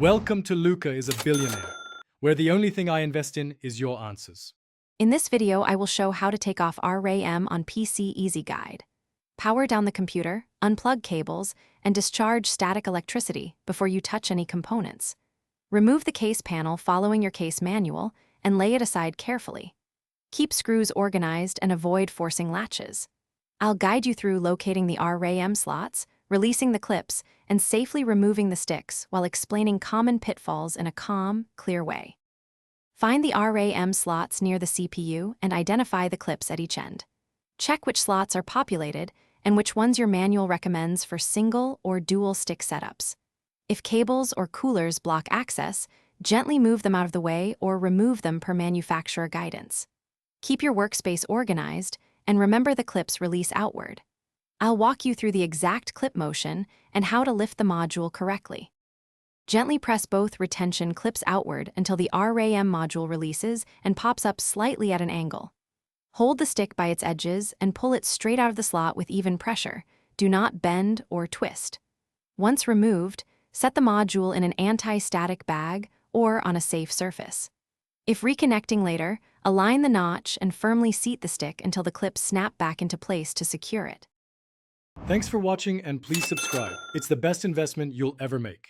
Welcome to Luca is a Billionaire, where the only thing I invest in is your answers. In this video, I will show how to take off RAM on PC Easy Guide. Power down the computer, unplug cables, and discharge static electricity before you touch any components. Remove the case panel following your case manual and lay it aside carefully. Keep screws organized and avoid forcing latches. I'll guide you through locating the RAM slots, releasing the clips, and safely removing the sticks while explaining common pitfalls in a calm, clear way. Find the RAM slots near the CPU and identify the clips at each end. Check which slots are populated and which ones your manual recommends for single or dual stick setups. If cables or coolers block access, gently move them out of the way or remove them per manufacturer guidance. Keep your workspace organized and remember the clips release outward. I'll walk you through the exact clip motion and how to lift the module correctly. Gently press both retention clips outward until the RAM module releases and pops up slightly at an angle. Hold the stick by its edges and pull it straight out of the slot with even pressure. Do not bend or twist. Once removed, set the module in an anti-static bag or on a safe surface. If reconnecting later, align the notch and firmly seat the stick until the clips snap back into place to secure it. Thanks for watching and please subscribe. It's the best investment you'll ever make.